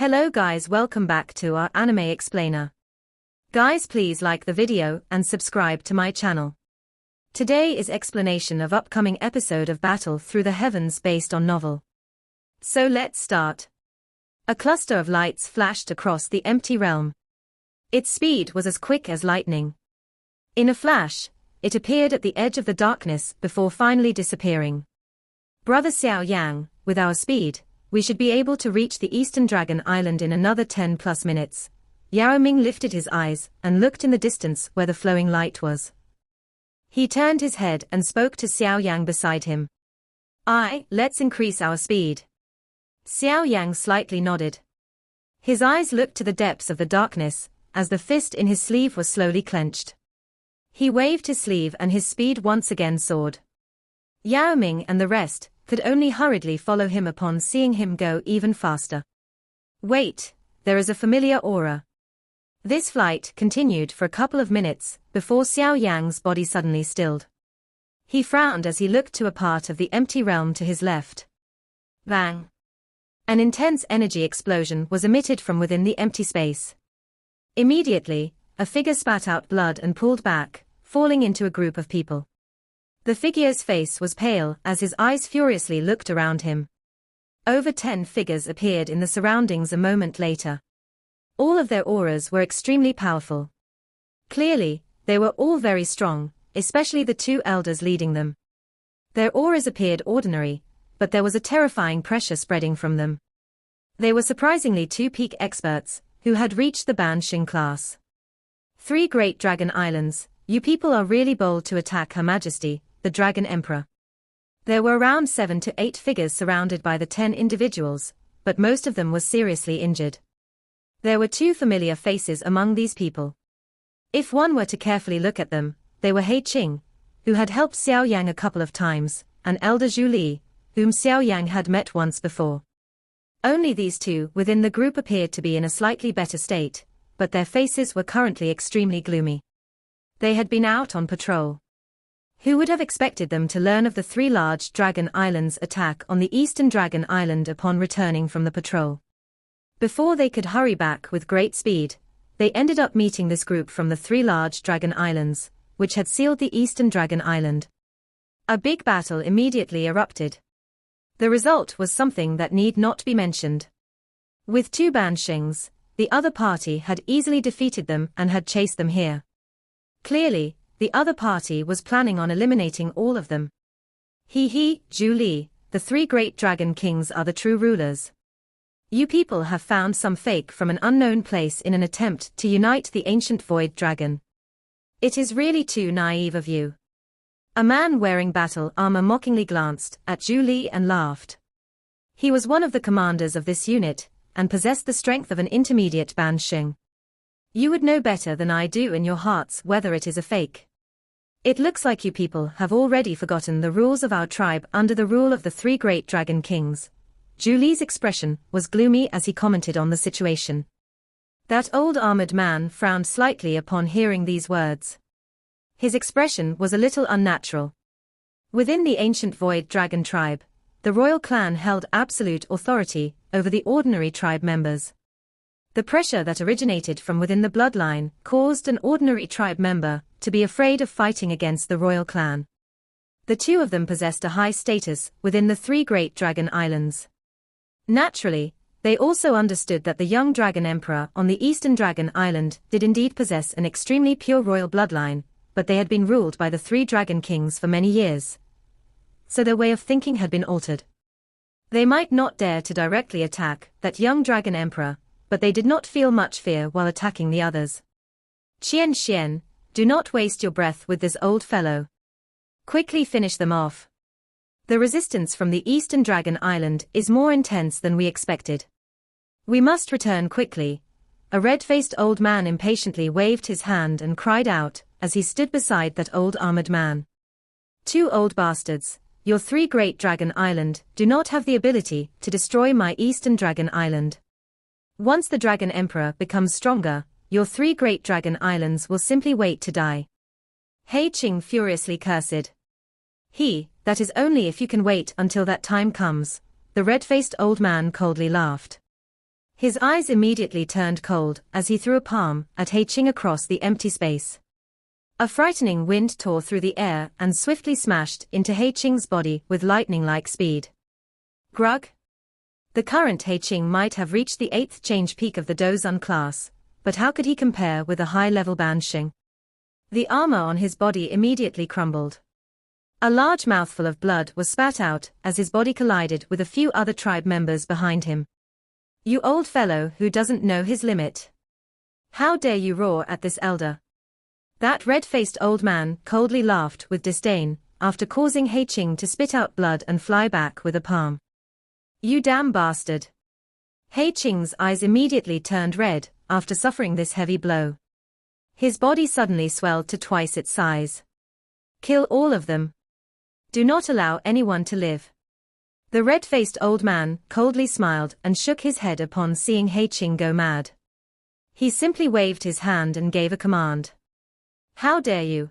Hello guys, welcome back to our anime explainer. Guys, please like the video and subscribe to my channel. Today is explanation of upcoming episode of Battle Through the Heavens based on novel. So let's start. A cluster of lights flashed across the empty realm. Its speed was as quick as lightning. In a flash, it appeared at the edge of the darkness before finally disappearing. Brother Xiaoyang, with our speed, we should be able to reach the Eastern Dragon Island in another 10+ minutes. Xiaoming lifted his eyes and looked in the distance where the flowing light was. He turned his head and spoke to Xiaoyang beside him. Let's increase our speed. Xiaoyang slightly nodded. His eyes looked to the depths of the darkness, as the fist in his sleeve was slowly clenched. He waved his sleeve and his speed once again soared. Xiaoming and the rest could only hurriedly follow him upon seeing him go even faster. Wait, there is a familiar aura. This flight continued for a couple of minutes, before Xiaoyang's body suddenly stilled. He frowned as he looked to a part of the empty realm to his left. Bang! An intense energy explosion was emitted from within the empty space. Immediately, a figure spat out blood and pulled back, falling into a group of people. The figure's face was pale as his eyes furiously looked around him. Over 10 figures appeared in the surroundings a moment later. All of their auras were extremely powerful. Clearly, they were all very strong, especially the two elders leading them. Their auras appeared ordinary, but there was a terrifying pressure spreading from them. They were surprisingly two peak experts, who had reached the Banshing class. 3 great dragon islands, you people are really bold to attack Her Majesty, the Dragon Emperor. There were around 7 to 8 figures surrounded by the 10 individuals, but most of them were seriously injured. There were 2 familiar faces among these people. If one were to carefully look at them, they were He Qing, who had helped Xiaoyang a couple of times, and Elder Zhu Li, whom Xiaoyang had met once before. Only these 2 within the group appeared to be in a slightly better state, but their faces were currently extremely gloomy. They had been out on patrol. Who would have expected them to learn of the 3 large dragon islands' attack on the Eastern Dragon Island upon returning from the patrol? Before they could hurry back with great speed, they ended up meeting this group from the 3 large dragon islands, which had sealed the Eastern Dragon Island. A big battle immediately erupted. The result was something that need not be mentioned. With 2 Banshings, the other party had easily defeated them and had chased them here. Clearly, the other party was planning on eliminating all of them. Zhu Li, the 3 great dragon kings are the true rulers. You people have found some fake from an unknown place in an attempt to unite the ancient void dragon. It is really too naive of you. A man wearing battle armor mockingly glanced at Zhu Li and laughed. He was one of the commanders of this unit, and possessed the strength of an intermediate Banshing. You would know better than I do in your hearts whether it is a fake. It looks like you people have already forgotten the rules of our tribe under the rule of the 3 great dragon kings. Zhu Li's expression was gloomy as he commented on the situation. That old armored man frowned slightly upon hearing these words. His expression was a little unnatural. Within the ancient void dragon tribe, the royal clan held absolute authority over the ordinary tribe members. The pressure that originated from within the bloodline caused an ordinary tribe member to be afraid of fighting against the royal clan. The 2 of them possessed a high status within the 3 great dragon islands. Naturally, they also understood that the young dragon emperor on the Eastern Dragon Island did indeed possess an extremely pure royal bloodline, but they had been ruled by the 3 dragon kings for many years. So their way of thinking had been altered. They might not dare to directly attack that young dragon emperor, but they did not feel much fear while attacking the others. Xian, do not waste your breath with this old fellow. Quickly finish them off. The resistance from the Eastern Dragon Island is more intense than we expected. We must return quickly. A red-faced old man impatiently waved his hand and cried out, as he stood beside that old armored man. 2 old bastards, your 3 great dragon island do not have the ability to destroy my Eastern Dragon Island. Once the Dragon Emperor becomes stronger, your 3 great dragon islands will simply wait to die. He Qing furiously cursed. That is only if you can wait until that time comes, the red-faced old man coldly laughed. His eyes immediately turned cold as he threw a palm at He Qing across the empty space. A frightening wind tore through the air and swiftly smashed into He Qing's body with lightning-like speed. Grug? The current He Qing might have reached the 8th change peak of the Dozun class, but how could he compare with a high-level Ban Xing? The armor on his body immediately crumbled. A large mouthful of blood was spat out as his body collided with a few other tribe members behind him. You old fellow who doesn't know his limit. How dare you roar at this elder? That red-faced old man coldly laughed with disdain, after causing He Qing to spit out blood and fly back with a palm. You damn bastard. He Qing's eyes immediately turned red after suffering this heavy blow. His body suddenly swelled to twice its size. Kill all of them. Do not allow anyone to live. The red-faced old man coldly smiled and shook his head upon seeing He Qing go mad. He simply waved his hand and gave a command. How dare you?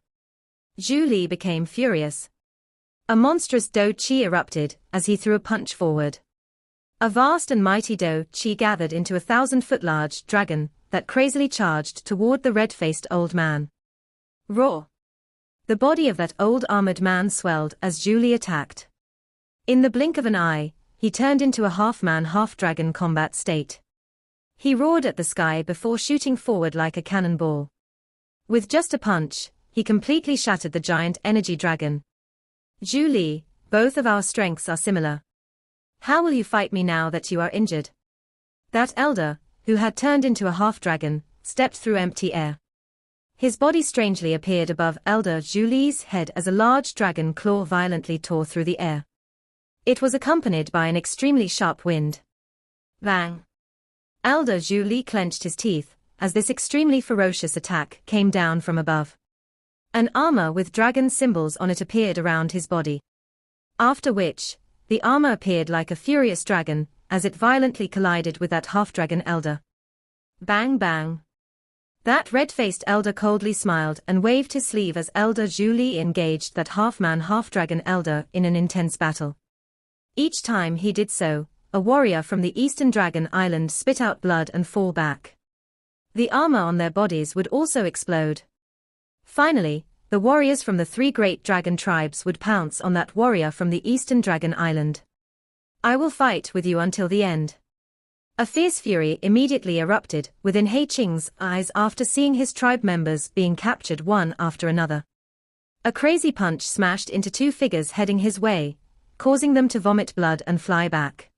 Zhu Li became furious. A monstrous Do Qi erupted as he threw a punch forward. A vast and mighty Do Qi gathered into a 1,000-foot-large dragon that crazily charged toward the red-faced old man. Roar! The body of that old armored man swelled as Zhu Li attacked. In the blink of an eye, he turned into a half-man half-dragon combat state. He roared at the sky before shooting forward like a cannonball. With just a punch, he completely shattered the giant energy dragon. Zhu Li, both of our strengths are similar. How will you fight me now that you are injured? That elder, who had turned into a half-dragon, stepped through empty air. His body strangely appeared above Elder Zhu Li's head as a large dragon claw violently tore through the air. It was accompanied by an extremely sharp wind. Bang! Elder Zhu Li clenched his teeth as this extremely ferocious attack came down from above. An armor with dragon symbols on it appeared around his body. After which, the armor appeared like a furious dragon as it violently collided with that half-dragon elder. Bang bang! That red-faced elder coldly smiled and waved his sleeve as Elder Zhu Li engaged that half-man half-dragon elder in an intense battle. Each time he did so, a warrior from the Eastern Dragon Island spit out blood and fall back. The armor on their bodies would also explode. Finally, the warriors from the 3 great dragon tribes would pounce on that warrior from the Eastern Dragon Island. I will fight with you until the end. A fierce fury immediately erupted within He Qing's eyes after seeing his tribe members being captured one after another. A crazy punch smashed into 2 figures heading his way, causing them to vomit blood and fly back.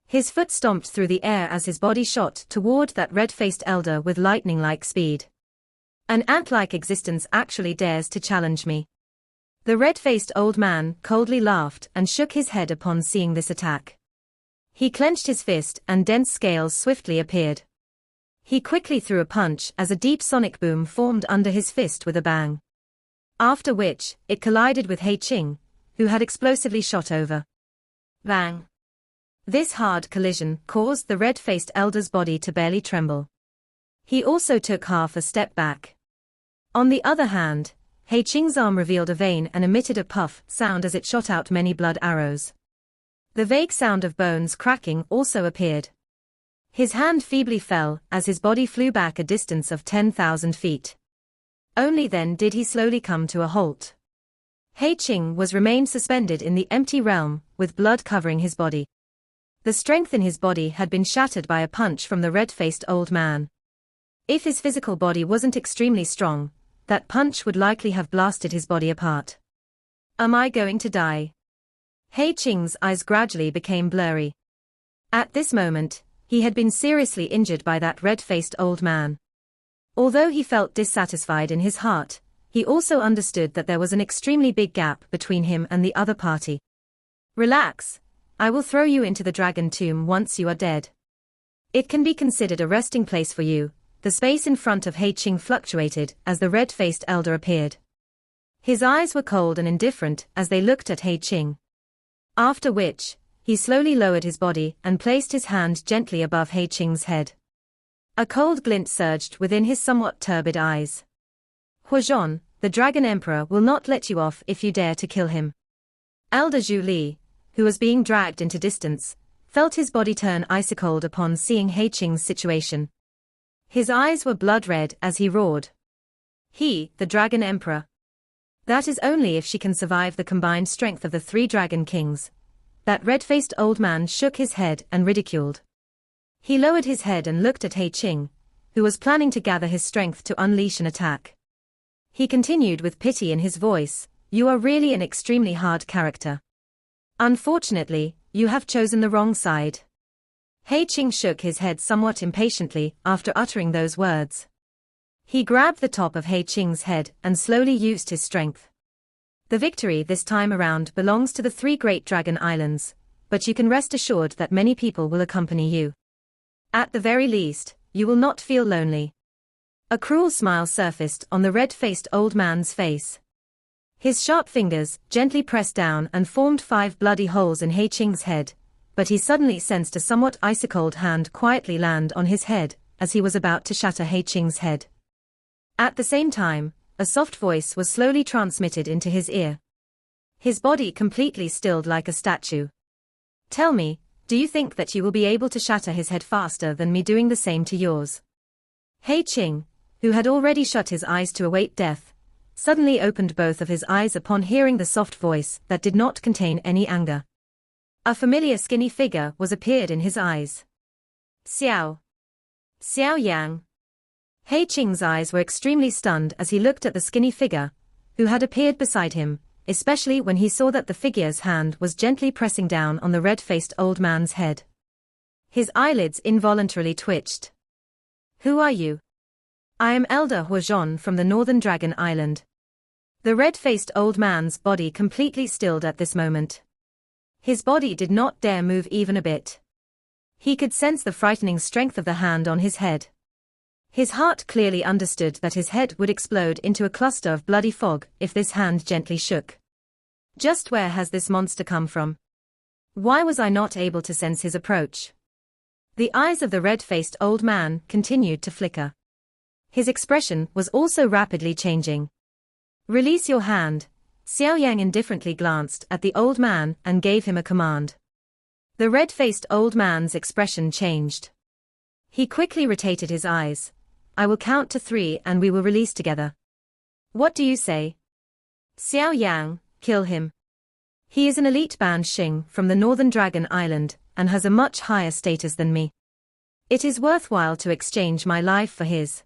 His foot stomped through the air as his body shot toward that red-faced elder with lightning-like speed. An ant-like existence actually dares to challenge me. The red-faced old man coldly laughed and shook his head upon seeing this attack. He clenched his fist and dense scales swiftly appeared. He quickly threw a punch as a deep sonic boom formed under his fist with a bang. After which, it collided with He Qing, who had explosively shot over. Bang! This hard collision caused the red-faced elder's body to barely tremble. He also took half a step back. On the other hand, He Qing's arm revealed a vein and emitted a puff sound as it shot out many blood arrows. The vague sound of bones cracking also appeared. His hand feebly fell as his body flew back a distance of 10,000 feet. Only then did he slowly come to a halt. He Qing remained suspended in the empty realm, with blood covering his body. The strength in his body had been shattered by a punch from the red-faced old man. If his physical body wasn't extremely strong, that punch would likely have blasted his body apart. Am I going to die? He Qing's eyes gradually became blurry. At this moment, he had been seriously injured by that red-faced old man. Although he felt dissatisfied in his heart, he also understood that there was an extremely big gap between him and the other party. Relax, I will throw you into the dragon tomb once you are dead. It can be considered a resting place for you. The space in front of He Qing fluctuated as the red-faced elder appeared. His eyes were cold and indifferent as they looked at He Qing. After which, he slowly lowered his body and placed his hand gently above He Qing's head. A cold glint surged within his somewhat turbid eyes. Huazhon, the Dragon Emperor will not let you off if you dare to kill him. Elder Zhu Li, who was being dragged into distance, felt his body turn ice-cold upon seeing He Qing's situation. His eyes were blood red as he roared. He, the Dragon Emperor. That is only if she can survive the combined strength of the 3 Dragon Kings. That red-faced old man shook his head and ridiculed. He lowered his head and looked at He Qing, who was planning to gather his strength to unleash an attack. He continued with pity in his voice, "You are really an extremely hard character. Unfortunately, you have chosen the wrong side." He Qing shook his head somewhat impatiently after uttering those words. He grabbed the top of He Qing's head and slowly used his strength. The victory this time around belongs to the 3 Great Dragon Islands, but you can rest assured that many people will accompany you. At the very least, you will not feel lonely. A cruel smile surfaced on the red-faced old man's face. His sharp fingers gently pressed down and formed 5 bloody holes in He Qing's head, but he suddenly sensed a somewhat ice-cold hand quietly land on his head as he was about to shatter He Qing's head. At the same time, a soft voice was slowly transmitted into his ear. His body completely stilled like a statue. "Tell me, do you think that you will be able to shatter his head faster than me doing the same to yours?" He Qing, who had already shut his eyes to await death, suddenly opened both of his eyes upon hearing the soft voice that did not contain any anger. A familiar skinny figure was appeared in his eyes. Xiaoyang. He Qing's eyes were extremely stunned as he looked at the skinny figure, who had appeared beside him, especially when he saw that the figure's hand was gently pressing down on the red-faced old man's head. His eyelids involuntarily twitched. "Who are you?" "I am Elder Huazhon from the Northern Dragon Island." The red-faced old man's body completely stilled at this moment. His body did not dare move even a bit. He could sense the frightening strength of the hand on his head. His heart clearly understood that his head would explode into a cluster of bloody fog if this hand gently shook. Just where has this monster come from? Why was I not able to sense his approach? The eyes of the red-faced old man continued to flicker. His expression was also rapidly changing. "Release your hand." Xiaoyang indifferently glanced at the old man and gave him a command. The red-faced old man's expression changed. He quickly rotated his eyes. "I will count to 3 and we will release together. What do you say?" "Xiaoyang, kill him. He is an elite band Xing from the Northern Dragon Island and has a much higher status than me. It is worthwhile to exchange my life for his."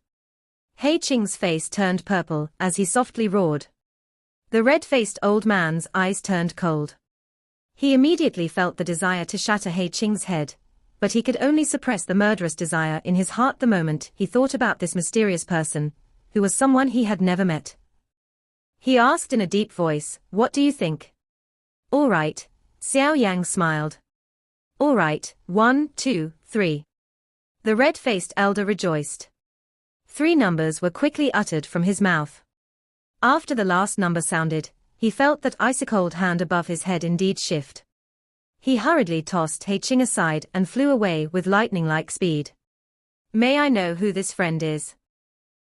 He Qing's face turned purple as he softly roared. The red-faced old man's eyes turned cold. He immediately felt the desire to shatter He Qing's head, but he could only suppress the murderous desire in his heart the moment he thought about this mysterious person, who was someone he had never met. He asked in a deep voice, "What do you think?" "All right," Xiaoyang smiled. "All right, 1, 2, 3. The red-faced elder rejoiced. 3 numbers were quickly uttered from his mouth. After the last number sounded, he felt that ice-cold hand above his head indeed shift. He hurriedly tossed He Qing aside and flew away with lightning-like speed. "May I know who this friend is?"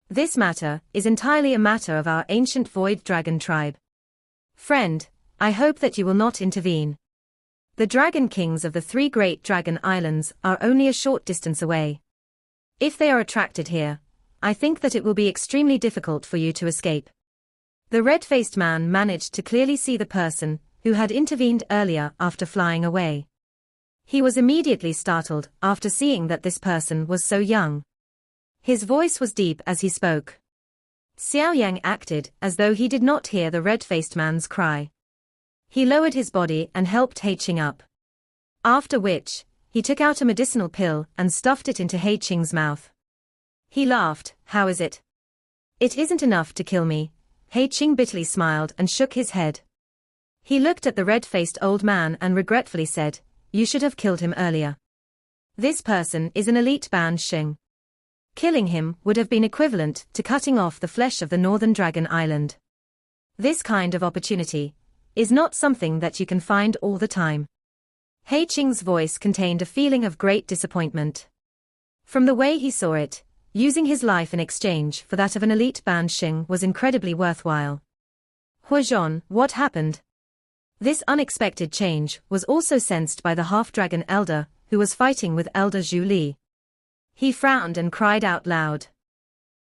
"This matter is entirely a matter of our ancient Void Dragon tribe. Friend, I hope that you will not intervene. The Dragon Kings of the 3 Great Dragon Islands are only a short distance away. If they are attracted here, I think that it will be extremely difficult for you to escape." The red-faced man managed to clearly see the person who had intervened earlier after flying away. He was immediately startled after seeing that this person was so young. His voice was deep as he spoke. Xiaoyang acted as though he did not hear the red-faced man's cry. He lowered his body and helped He Qing up. After which, he took out a medicinal pill and stuffed it into He Qing's mouth. He laughed. "How is it?" "It isn't enough to kill me." He Qing bitterly smiled and shook his head. He looked at the red-faced old man and regretfully said, "You should have killed him earlier. This person is an elite band Xing. Killing him would have been equivalent to cutting off the flesh of the Northern Dragon Island. This kind of opportunity is not something that you can find all the time." He Qing's voice contained a feeling of great disappointment. From the way he saw it, using his life in exchange for that of an elite band Xing was incredibly worthwhile. "Huazhon, what happened?" This unexpected change was also sensed by the half-dragon elder, who was fighting with Elder Zhu Li. He frowned and cried out loud.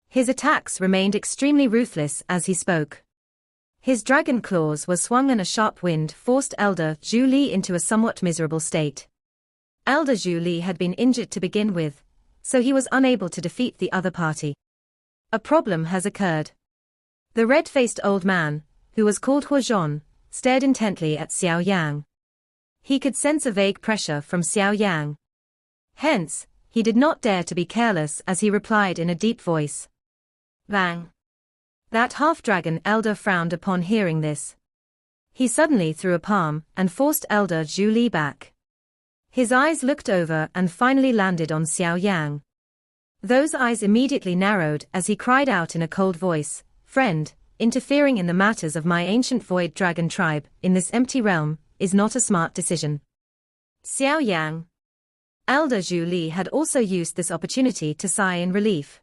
His attacks remained extremely ruthless as he spoke. His dragon claws were swung and a sharp wind forced Elder Zhu Li into a somewhat miserable state. Elder Zhu Li had been injured to begin with, so he was unable to defeat the other party. A problem has occurred. The red-faced old man, who was called Huazhon, stared intently at Xiaoyang. He could sense a vague pressure from Xiaoyang. Hence, he did not dare to be careless as he replied in a deep voice. Bang! That half-dragon elder frowned upon hearing this. He suddenly threw a palm and forced Elder Zhu Li back. His eyes looked over and finally landed on Xiaoyang. Those eyes immediately narrowed as he cried out in a cold voice, "Friend, interfering in the matters of my ancient void dragon tribe, in this empty realm, is not a smart decision." Xiaoyang. Elder Zhu Li had also used this opportunity to sigh in relief.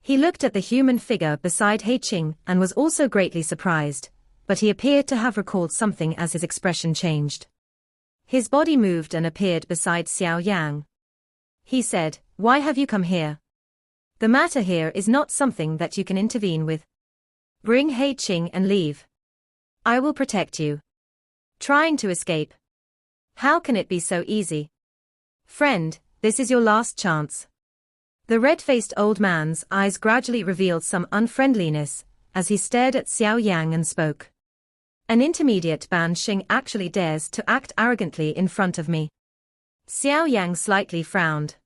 He looked at the human figure beside He Qing and was also greatly surprised, but he appeared to have recalled something as his expression changed. His body moved and appeared beside Xiaoyang. He said, "Why have you come here? The matter here is not something that you can intervene with. Bring He Qing and leave. I will protect you." Trying to escape. How can it be so easy? Friend, this is your last chance. The red-faced old man's eyes gradually revealed some unfriendliness, as he stared at Xiaoyang and spoke. An intermediate Ban Xing actually dares to act arrogantly in front of me. Xiaoyang slightly frowned.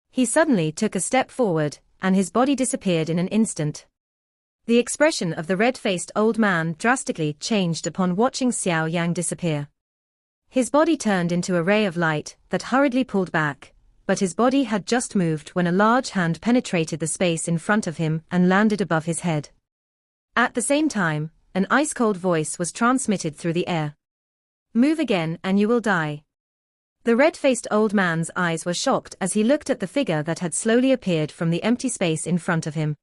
He suddenly took a step forward, and his body disappeared in an instant. The expression of the red-faced old man drastically changed upon watching Xiaoyang disappear. His body turned into a ray of light that hurriedly pulled back, but his body had just moved when a large hand penetrated the space in front of him and landed above his head. At the same time, an ice-cold voice was transmitted through the air. "Move again and you will die." The red-faced old man's eyes were shocked as he looked at the figure that had slowly appeared from the empty space in front of him.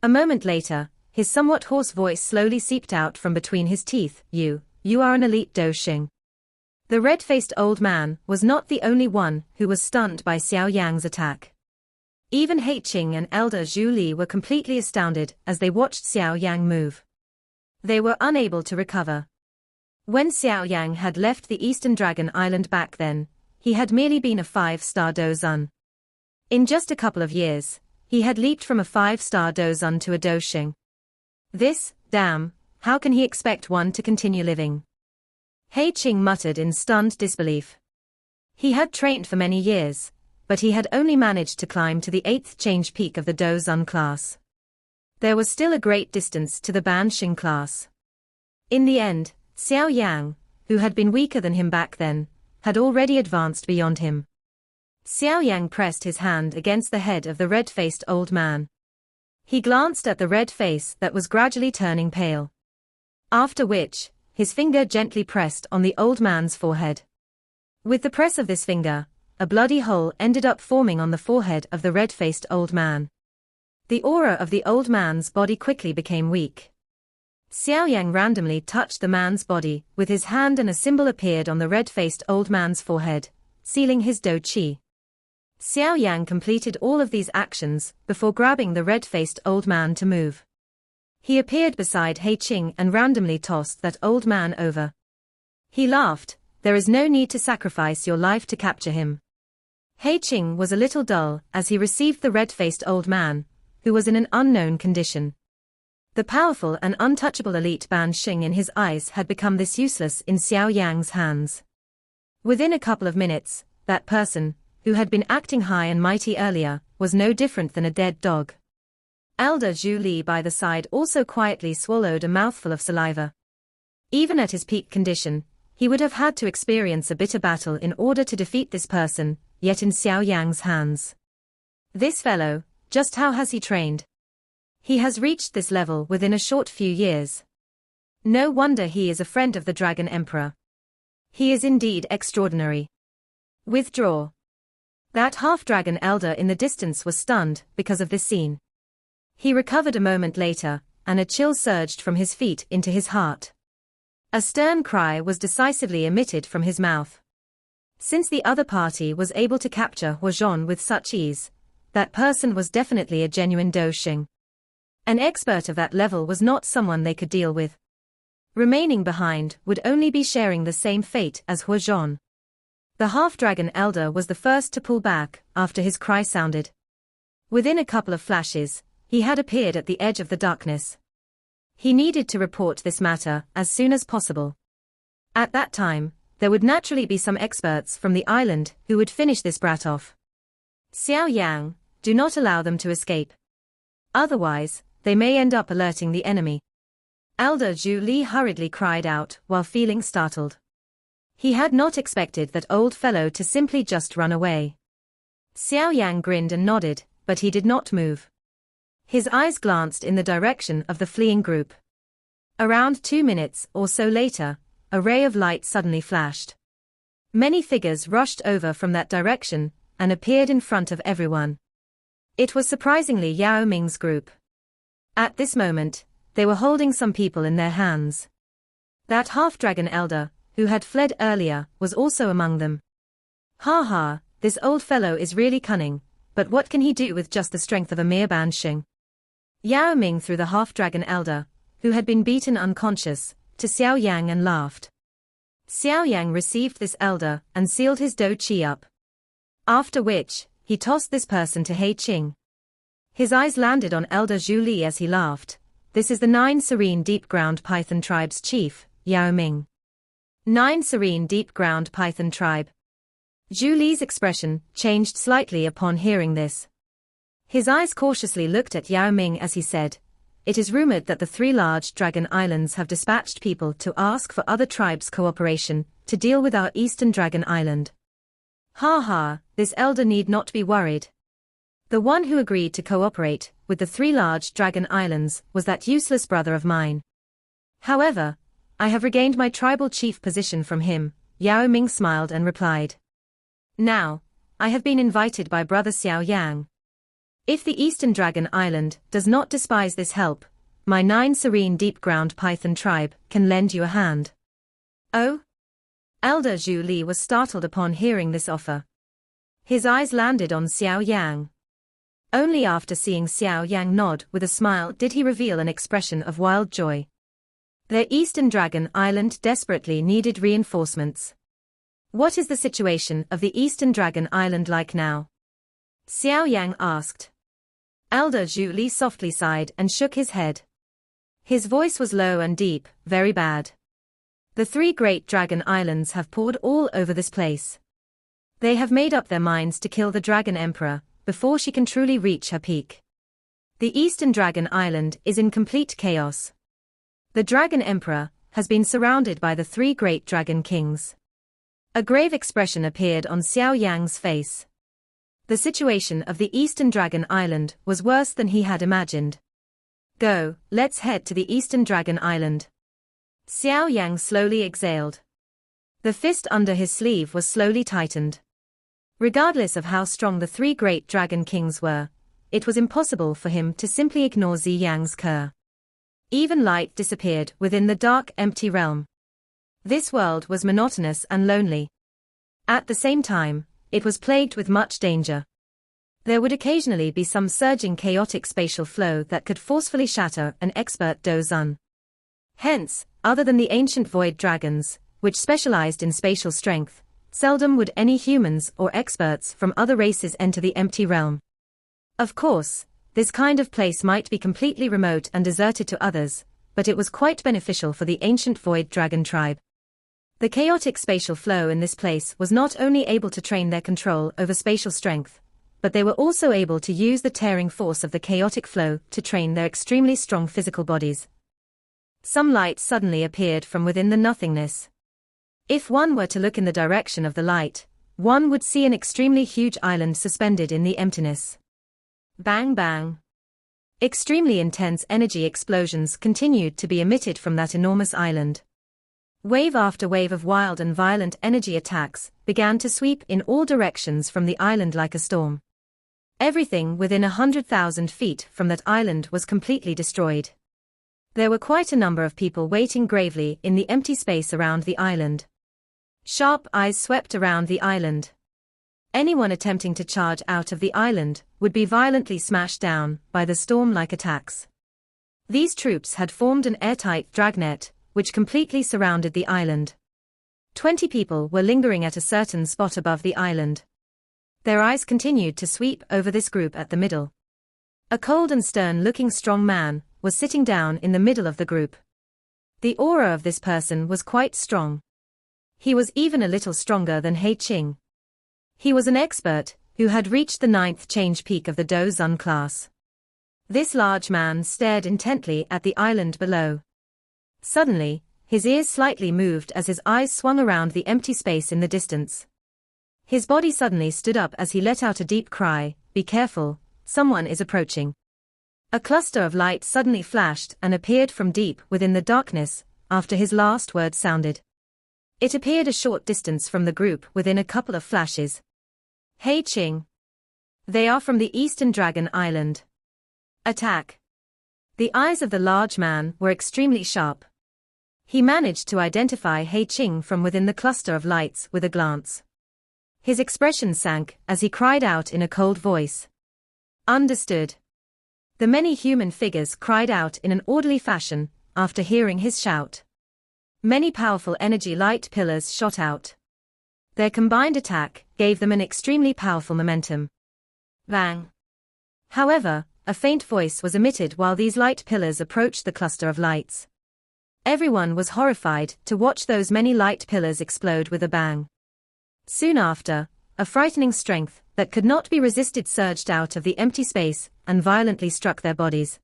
A moment later, his somewhat hoarse voice slowly seeped out from between his teeth, You are an elite Do Xing." The red-faced old man was not the only one who was stunned by Xiaoyang's attack. Even He Qing and Elder Zhu Li were completely astounded as they watched Xiaoyang move. They were unable to recover. When Xiaoyang had left the Eastern Dragon Island back then, he had merely been a 5-star Dozun. In just a couple of years, he had leaped from a 5-star Dozun to a Doxing. How can he expect one to continue living? He Qing muttered in stunned disbelief. He had trained for many years, but he had only managed to climb to the 8th change peak of the Dozun class. There was still a great distance to the Ban Xing class. In the end, Xiaoyang, who had been weaker than him back then, had already advanced beyond him. Xiaoyang pressed his hand against the head of the red-faced old man. He glanced at the red face that was gradually turning pale. After which, his finger gently pressed on the old man's forehead. With the press of this finger, a bloody hole ended up forming on the forehead of the red-faced old man. The aura of the old man's body quickly became weak. Xiaoyang randomly touched the man's body with his hand and a symbol appeared on the red-faced old man's forehead, sealing his Do Qi. Xiaoyang completed all of these actions before grabbing the red-faced old man to move. He appeared beside He Qing and randomly tossed that old man over. He laughed, "There is no need to sacrifice your life to capture him." He Qing was a little dull as he received the red-faced old man, who was in an unknown condition. The powerful and untouchable elite Ban Xing in his eyes had become this useless in Xiaoyang's hands. Within a couple of minutes, that person, who had been acting high and mighty earlier, was no different than a dead dog. Elder Zhu Li by the side also quietly swallowed a mouthful of saliva. Even at his peak condition, he would have had to experience a bitter battle in order to defeat this person, yet in Xiaoyang's hands. This fellow, just how has he trained? He has reached this level within a short few years. No wonder he is a friend of the Dragon Emperor. He is indeed extraordinary. Withdraw. That half-dragon elder in the distance was stunned because of this scene. He recovered a moment later, and a chill surged from his feet into his heart. A stern cry was decisively emitted from his mouth. Since the other party was able to capture Huozhong with such ease, that person was definitely a genuine Doxing. An expert of that level was not someone they could deal with. Remaining behind would only be sharing the same fate as Huozhong. The half-dragon elder was the first to pull back after his cry sounded. Within a couple of flashes, he had appeared at the edge of the darkness. He needed to report this matter as soon as possible. At that time, there would naturally be some experts from the island who would finish this brat off. Xiaoyang, do not allow them to escape. Otherwise, they may end up alerting the enemy. Elder Zhu Li hurriedly cried out while feeling startled. He had not expected that old fellow to simply just run away. Xiaoyang grinned and nodded, but he did not move. His eyes glanced in the direction of the fleeing group. Around 2 minutes or so later, a ray of light suddenly flashed. Many figures rushed over from that direction and appeared in front of everyone. It was surprisingly Yao Ming's group. At this moment, they were holding some people in their hands. That half-dragon elder, who had fled earlier, was also among them. Ha ha, this old fellow is really cunning, but what can he do with just the strength of a mere bansheng? Yao Ming threw the half-dragon elder, who had been beaten unconscious, to Xiaoyang and laughed. Xiaoyang received this elder and sealed his do qi up. After which, he tossed this person to He Qing. His eyes landed on Elder Zhu Li as he laughed. This is the 9 serene deep-ground python tribe's chief, Yao Ming. 9 serene deep-ground python tribe. Zhu Li's expression changed slightly upon hearing this. His eyes cautiously looked at Yao Ming as he said, "It is rumored that the 3 large dragon islands have dispatched people to ask for other tribes' cooperation to deal with our eastern dragon island. Ha ha, this elder need not be worried. The one who agreed to cooperate with the 3 large dragon islands was that useless brother of mine. However, I have regained my tribal chief position from him." Yao Ming smiled and replied. "Now, I have been invited by brother Xiaoyang. If the Eastern Dragon Island does not despise this help, my 9 serene deep-ground python tribe can lend you a hand." Oh? Elder Zhu Li was startled upon hearing this offer. His eyes landed on Xiaoyang. Only after seeing Xiaoyang nod with a smile did he reveal an expression of wild joy. Their Eastern Dragon Island desperately needed reinforcements. "What is the situation of the Eastern Dragon Island like now?" Xiaoyang asked. Elder Zhu Li softly sighed and shook his head. His voice was low and deep, very bad. The 3 great dragon islands have poured all over this place. They have made up their minds to kill the Dragon Emperor before she can truly reach her peak. The Eastern Dragon Island is in complete chaos. The Dragon Emperor has been surrounded by the 3 great dragon kings. A grave expression appeared on Xiaoyang's face. The situation of the Eastern Dragon Island was worse than he had imagined. "Go, let's head to the Eastern Dragon Island." Xiaoyang slowly exhaled. The fist under his sleeve was slowly tightened. Regardless of how strong the 3 great dragon kings were, it was impossible for him to simply ignore Ziyang's cur. Even light disappeared within the dark, empty realm. This world was monotonous and lonely. At the same time, it was plagued with much danger. There would occasionally be some surging chaotic spatial flow that could forcefully shatter an expert Dozun. Hence, other than the ancient void dragons, which specialized in spatial strength, seldom would any humans or experts from other races enter the empty realm. Of course, this kind of place might be completely remote and deserted to others, but it was quite beneficial for the ancient void dragon tribe. The chaotic spatial flow in this place was not only able to train their control over spatial strength, but they were also able to use the tearing force of the chaotic flow to train their extremely strong physical bodies. Some light suddenly appeared from within the nothingness. If one were to look in the direction of the light, one would see an extremely huge island suspended in the emptiness. Bang bang. Extremely intense energy explosions continued to be emitted from that enormous island. Wave after wave of wild and violent energy attacks began to sweep in all directions from the island like a storm. Everything within 100,000 feet from that island was completely destroyed. There were quite a number of people waiting gravely in the empty space around the island. Sharp eyes swept around the island. Anyone attempting to charge out of the island would be violently smashed down by the storm-like attacks. These troops had formed an airtight dragnet, which completely surrounded the island. 20 people were lingering at a certain spot above the island. Their eyes continued to sweep over this group at the middle. A cold and stern-looking strong man was sitting down in the middle of the group. The aura of this person was quite strong. He was even a little stronger than He Qing. He was an expert who had reached the 9th change peak of the Do Zun class. This large man stared intently at the island below. Suddenly, his ears slightly moved as his eyes swung around the empty space in the distance. His body suddenly stood up as he let out a deep cry, "Be careful, someone is approaching." A cluster of light suddenly flashed and appeared from deep within the darkness after his last word sounded. It appeared a short distance from the group within a couple of flashes. "He Qing. They are from the Eastern Dragon Island. Attack." The eyes of the large man were extremely sharp. He managed to identify He Qing from within the cluster of lights with a glance. His expression sank as he cried out in a cold voice. "Understood." The many human figures cried out in an orderly fashion after hearing his shout. Many powerful energy light pillars shot out. Their combined attack gave them an extremely powerful momentum. Bang! However, a faint voice was emitted while these light pillars approached the cluster of lights. Everyone was horrified to watch those many light pillars explode with a bang. Soon after, a frightening strength that could not be resisted surged out of the empty space and violently struck their bodies.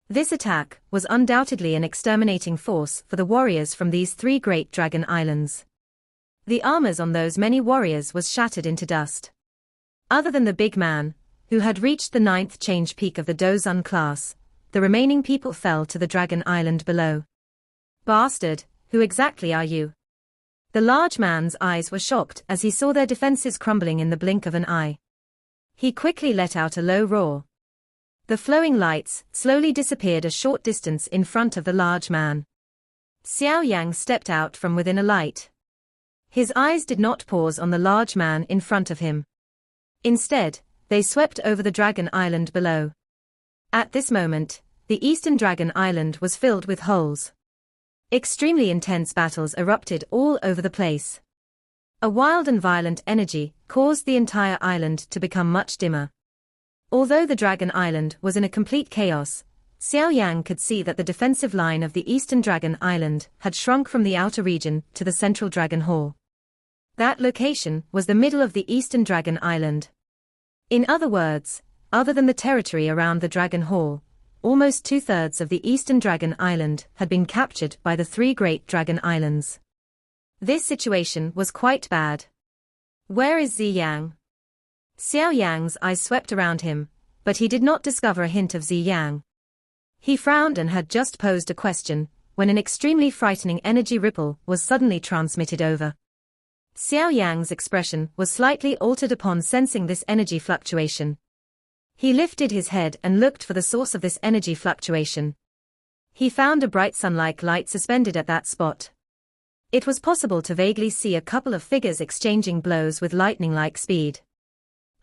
This attack was undoubtedly an exterminating force for the warriors from these 3 great dragon islands. The armors on those many warriors was shattered into dust. Other than the big man, who had reached the 9th change peak of the Do Zun class, the remaining people fell to the dragon island below. "Bastard, who exactly are you?" The large man's eyes were shocked as he saw their defenses crumbling in the blink of an eye. He quickly let out a low roar. The flowing lights slowly disappeared a short distance in front of the large man. Xiaoyang stepped out from within a light. His eyes did not pause on the large man in front of him. Instead, they swept over the dragon island below. At this moment, the Eastern Dragon Island was filled with holes. Extremely intense battles erupted all over the place. A wild and violent energy caused the entire island to become much dimmer. Although the Dragon Island was in a complete chaos, Xiaoyang could see that the defensive line of the Eastern Dragon Island had shrunk from the outer region to the central Dragon Hall. That location was the middle of the Eastern Dragon Island. In other words, other than the territory around the Dragon Hall, almost 2/3 of the Eastern Dragon Island had been captured by the 3 great Dragon Islands. This situation was quite bad. "Where is Ziyang?" Xiaoyang's eyes swept around him, but he did not discover a hint of Ziyang. He frowned and had just posed a question, when an extremely frightening energy ripple was suddenly transmitted over. Xiaoyang's expression was slightly altered upon sensing this energy fluctuation. He lifted his head and looked for the source of this energy fluctuation. He found a bright sun-like light suspended at that spot. It was possible to vaguely see a couple of figures exchanging blows with lightning-like speed.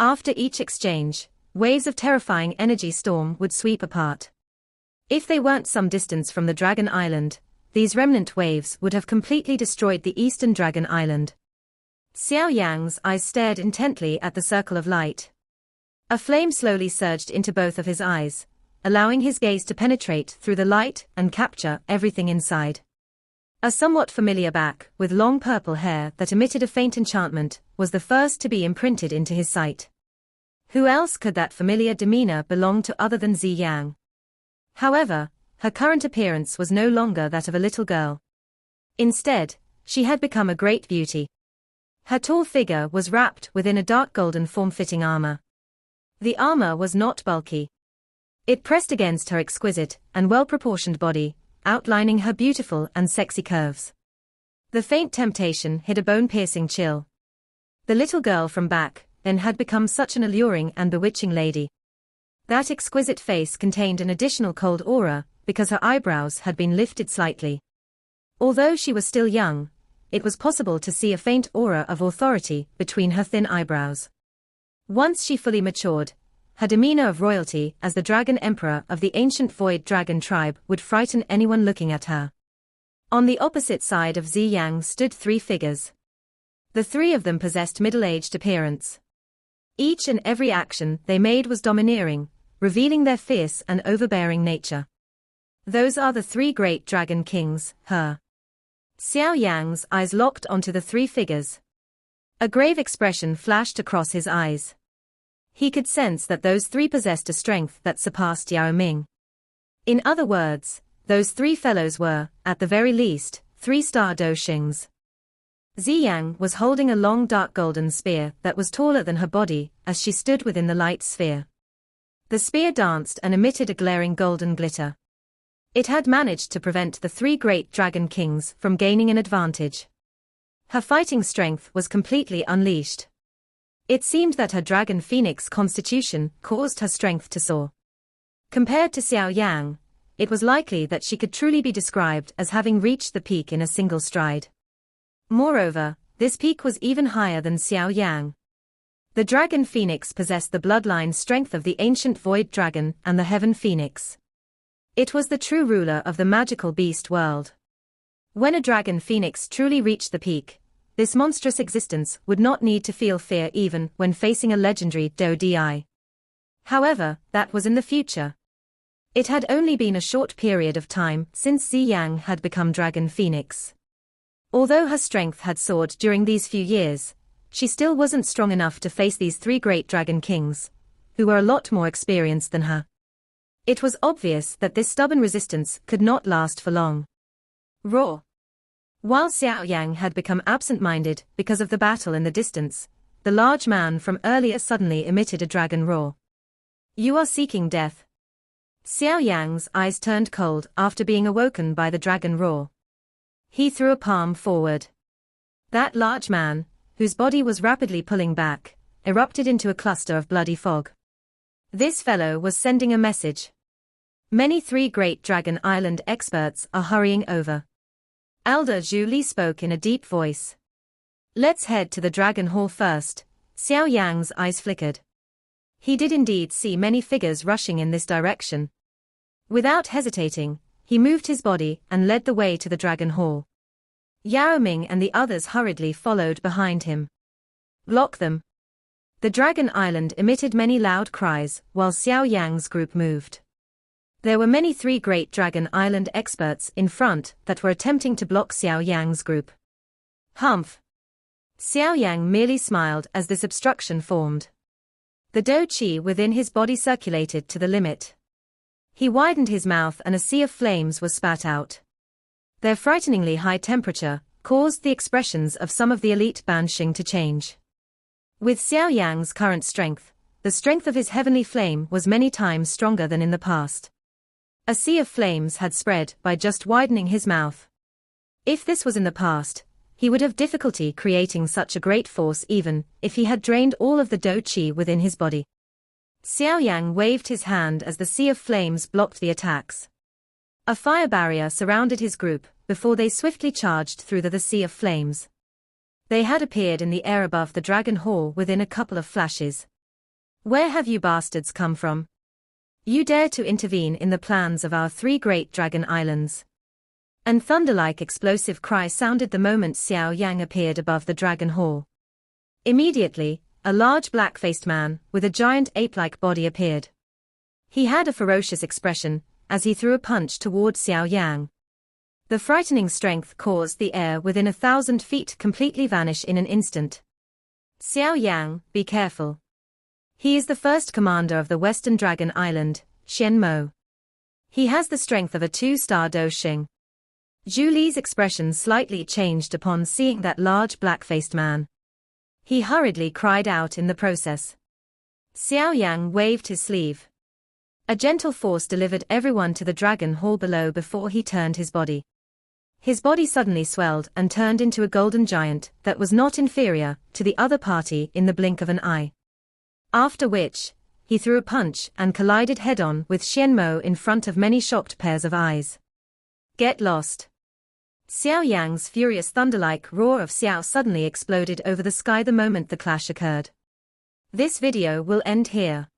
After each exchange, waves of terrifying energy storm would sweep apart. If they weren't some distance from the Dragon Island, these remnant waves would have completely destroyed the Eastern Dragon Island. Xiaoyang's eyes stared intently at the circle of light. A flame slowly surged into both of his eyes, allowing his gaze to penetrate through the light and capture everything inside. A somewhat familiar back, with long purple hair that emitted a faint enchantment, was the first to be imprinted into his sight. Who else could that familiar demeanor belong to other than Ziyang? However, her current appearance was no longer that of a little girl. Instead, she had become a great beauty. Her tall figure was wrapped within a dark golden form-fitting armor. The armor was not bulky. It pressed against her exquisite and well-proportioned body, outlining her beautiful and sexy curves. The faint temptation hid a bone-piercing chill. The little girl from back then had become such an alluring and bewitching lady. That exquisite face contained an additional cold aura because her eyebrows had been lifted slightly. Although she was still young, it was possible to see a faint aura of authority between her thin eyebrows. Once she fully matured, her demeanor of royalty as the Dragon Emperor of the ancient Void Dragon tribe would frighten anyone looking at her. On the opposite side of Xiaoyang stood 3 figures. The 3 of them possessed middle-aged appearance. Each and every action they made was domineering, revealing their fierce and overbearing nature. Those are the 3 great dragon kings, her. Xiaoyang's eyes locked onto the 3 figures. A grave expression flashed across his eyes. He could sense that those 3 possessed a strength that surpassed Yao Ming. In other words, those 3 fellows were, at the very least, 3-star Doshings. Xiaoyang was holding a long dark golden spear that was taller than her body as she stood within the light sphere. The spear danced and emitted a glaring golden glitter. It had managed to prevent the 3 great dragon kings from gaining an advantage. Her fighting strength was completely unleashed. It seemed that her dragon phoenix constitution caused her strength to soar. Compared to Xiaoyang, it was likely that she could truly be described as having reached the peak in a single stride. Moreover, this peak was even higher than Xiaoyang. The dragon phoenix possessed the bloodline strength of the ancient void dragon and the heaven phoenix. It was the true ruler of the magical beast world. When a dragon phoenix truly reached the peak, this monstrous existence would not need to feel fear even when facing a legendary Do-Di. However, that was in the future. It had only been a short period of time since Xiaoyang had become Dragon Phoenix. Although her strength had soared during these few years, she still wasn't strong enough to face these 3 great dragon kings, who were a lot more experienced than her. It was obvious that this stubborn resistance could not last for long. Roar! While Xiaoyang had become absent-minded because of the battle in the distance, the large man from earlier suddenly emitted a dragon roar. You are seeking death. Xiaoyang's eyes turned cold after being awoken by the dragon roar. He threw a palm forward. That large man, whose body was rapidly pulling back, erupted into a cluster of bloody fog. This fellow was sending a message. Many 3 great Dragon Island experts are hurrying over. Elder Zhu Li spoke in a deep voice. Let's head to the Dragon Hall first. Xiaoyang's eyes flickered. He did indeed see many figures rushing in this direction. Without hesitating, he moved his body and led the way to the Dragon Hall. Yao Ming and the others hurriedly followed behind him. Block them. The Dragon Island emitted many loud cries while Xiaoyang's group moved. There were many 3 great Dragon Island experts in front that were attempting to block Xiaoyang's group. Humph! Xiaoyang merely smiled as this obstruction formed. The Do-Chi within his body circulated to the limit. He widened his mouth and a sea of flames was spat out. Their frighteningly high temperature caused the expressions of some of the elite Banshing to change. With Xiaoyang's current strength, the strength of his heavenly flame was many times stronger than in the past. A sea of flames had spread by just widening his mouth. If this was in the past, he would have difficulty creating such a great force even if he had drained all of the Do-Chi within his body. Xiaoyang waved his hand as the sea of flames blocked the attacks. A fire barrier surrounded his group before they swiftly charged through the sea of flames. They had appeared in the air above the Dragon Hall within a couple of flashes. Where have you bastards come from? You dare to intervene in the plans of our 3 great Dragon Islands. An thunder-like explosive cry sounded the moment Xiaoyang appeared above the Dragon Hall. Immediately, a large black-faced man with a giant ape-like body appeared. He had a ferocious expression as he threw a punch toward Xiaoyang. The frightening strength caused the air within 1,000 feet completely vanish in an instant. Xiaoyang, be careful. He is the first commander of the Western Dragon Island, Xian Mo. He has the strength of a 2-star Doshing. Zhu Li's expression slightly changed upon seeing that large black-faced man. He hurriedly cried out in the process. Xiaoyang waved his sleeve. A gentle force delivered everyone to the Dragon Hall below before he turned his body. His body suddenly swelled and turned into a golden giant that was not inferior to the other party in the blink of an eye. After which, he threw a punch and collided head-on with Xianmo in front of many shocked pairs of eyes. Get lost. Xiaoyang's furious thunder-like roar of Xiao suddenly exploded over the sky the moment the clash occurred. This video will end here.